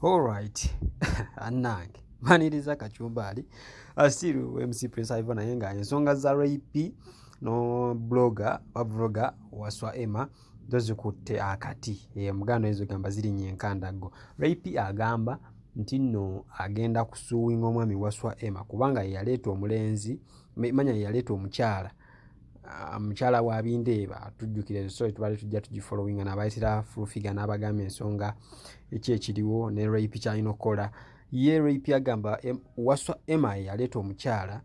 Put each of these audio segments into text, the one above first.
All right. Anange. Maniriza kachumbali. Still MC Prince Ivan nayenga ensonga za rape no blogger waswa Emma dozikutte akati. Mugano ezo gamba ziri nyenkandago. Rape agamba nti nno agenda kusuwinga omwami waswa Emma kubanga yaleeta omulenzi manya yaleeta omukyala. Mukyala wa Bindeeba tujjukire so tubale tujja tugifollowinga nabayitira full figure n'abagamba ensonga ekyekiriwo ne rape kyalina okukola ye rape agamba waswa Emma yaleeta omukyala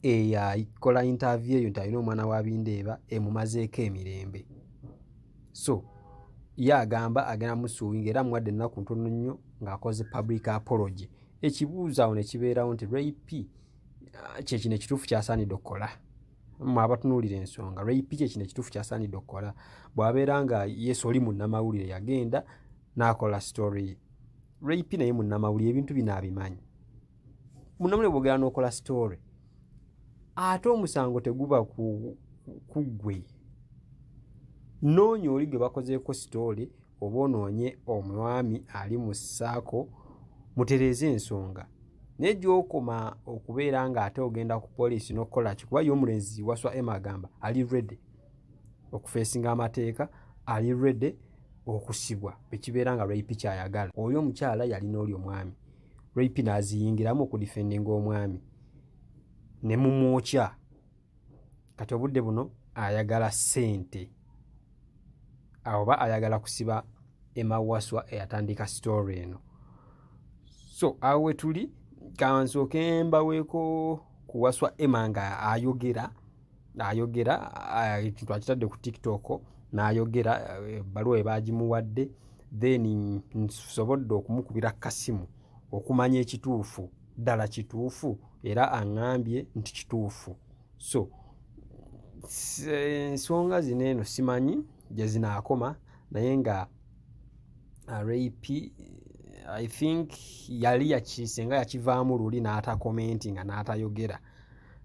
eyayikola interview eyo nti alina omwana wa Bindeeba emumazeeko emirembe so ye agamba agenda musuwinga era muwadde ennaku ntono nnyo ng'akoze public apology ekibuuzo awo ne kibeerawo nti rape kyekino ekituufu kyasaanidde okukola abatunulira ensonga rape kye kino ekituufu kyasaanidde okukola bw'abeera nga yesu oli munnamawulire yagenda n'akola story rape naye munnamawulire ebintu bino abimanyi munnamawulire bw'ogera n'okola story ate omusango teguba ku ggwe noonya oli gwe bakozeeko story oba onoonye omwami ali mu ssaako mutereeze ensonga naye gy'okoma okubeera nga ate ogenda ku poliisi n'okukola ki kuba y'omulenzi waswa Emma agamba ali ready okufeesinga amateeka ali ready okusibwa bekibeera nga rape kyayagala oli omukyala yalina oli omwami rape n'aziyingiramu okudifendinga omwami ne mumwokya kati obudde buno ayagala ssente oba ayagala kusiba Emma waswa eyatandika story eno so awe tuli kansooke mbaweeko kuwaswa Emma nga ayogera twakitadde ku TikTok n'ayogera ebbaluwa ebaagimuwadde then nsobodde okumukubira kasimu okumanya ekituufu ddala kituufu era aŋŋambye nti kituufu so ensonga zino eno simanyi gye zinaakoma naye nga rape I think yali yakisenga yakivaamu luli n'atakomentinga n'atayogera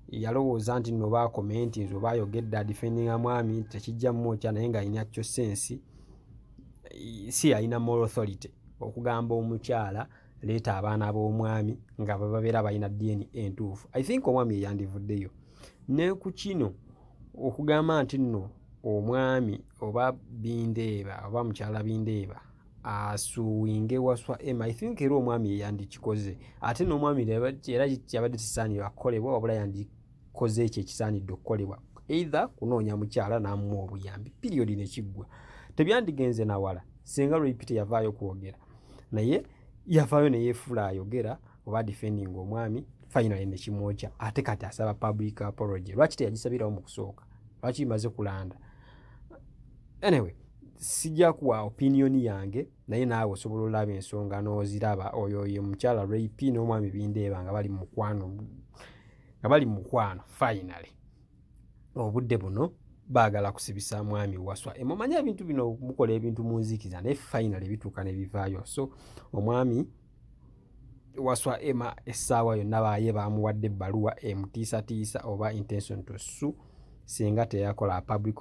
yalowooza nti nno baakomentinze oba ayogedde adifendinga mwami tekijja mmwokya naye ng'alina kyo sensi si alina moral authority okugamba omukyala leeta abaana b'omwami nga babeera balina DNA entuufu I think omwami eyandivuddeyo ne ku kino okugamba nti nno omwami oba Bindeeba oba mukyala Bindeeba asuwinge waswa Emma I think era omwami eyandikikoze ate n'omwami era yabadde kisaanirwa kukolebwa wabula yandikoze ekyo ekisaanidde okukolebwa either kunoonya mukyala n'amuwa obuyambi period nekiggwa tebyandigenze nawala singa rape teyavaayo kwogera naye yavaayo neyeefula ayogera oba defending omwami finally nekimwokya ate kati asaba public apology lwaki teyagisabirawo mu kusooka lwaki imaze kulanda anyway sijja kuwa opinion yange naye naawe osobola olaba ensonga n'oziraba oyo ye mukyala rape n'omwami Bindeeba nga bali mu mukwano finally obudde buno baagala kusibisa mwami waswa Emma manya ebintu bino mukola ebintu munzikiza naye finally bituuka ne bivaayo so omwami waswa Emma essaawa yonna baaye baamuwadde ebbaluwa emutiisatiisa oba intention to sue singa teyakola public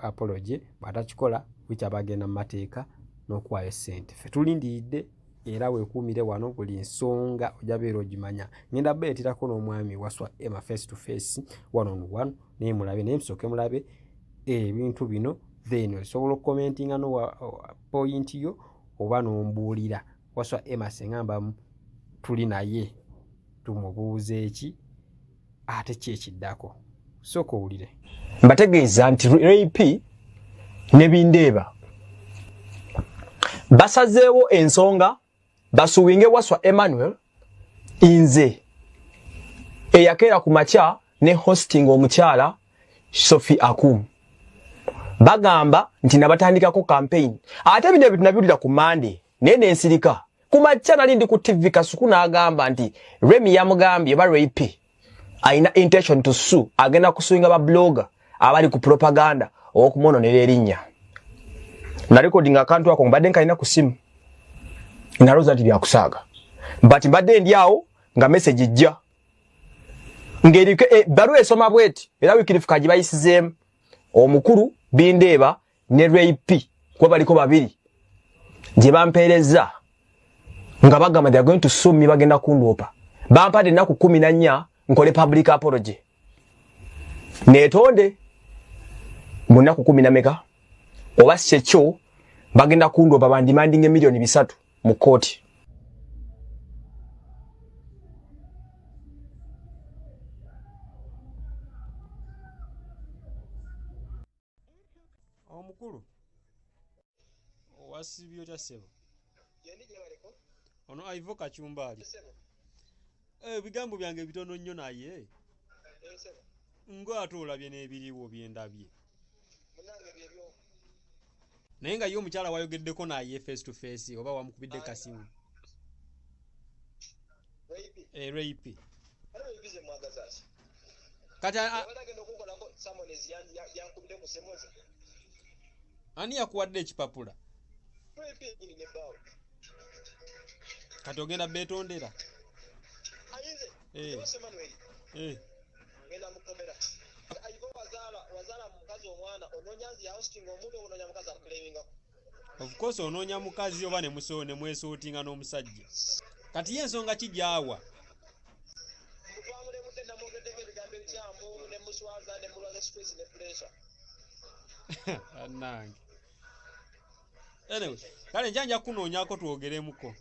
apology batakikola wikyabagenda mu mateeka n'okuwaayo ssente ffe tulindiridde era weekuumire wano buli nsonga ojja beera ogimanya ngenda beetirako n'omwami waswa Emma face to face one on one naye mulabe naye musooke mulabe ebintu bino then osobola okukomentinga no point yo oba n'ombuulira waswa Emma sengamba tuli naye tumubuuze eki ate kyekiddako sooka owulire mbategeeza nti rape ne Bindeeba basazeewo ensonga basuwinge waswa Emmanuel nze eyakeera ku makya ne hosting omukyala Sophie Akum bagamba nti nabatandikako campaign ate bino ebintu nabiwulira ku Monday naye nensirika ku makya nali ndi ku TV Kasuku n'agamba nti Remy yamugambye ba rape ayina intention to sue agenda kusuwinga ba blogger abali ku propaganda okumononera erinya na recording akantu ako mbadde nkalina ku simu naloza nti byakusaaga but mbadde ndi awo nga message ejja ngerike baruwa esoma bweti era wikirifu kagibayisizeemu omukulu Bindeeba ne rape kwa baliko babiri gye bampeereza nga bagamba they are going to sue me bagenda kundopa bampadde ennaku 14 nkole public apology netonde mu nnaku 10 oba sekyo bagenda kundopa bandimandinga milioni 3 mu kooti. Omukulu wasibyo kya sebo ono aivo kachumbali bigambo byange bitono nnyo naye ngo atolabye n'ebiriwo byendabye naye nga yo omukyala wayogeddeko naye face to face oba wamukubidde kasimu rape kati ani yakuwadde ekipapula kati ogenda betondera of course onoonya mukazi oba ne mwesootinga n'omusajja kati ye ensonga kijaawa anange anyway kale njanja kunoonyako twogeremuko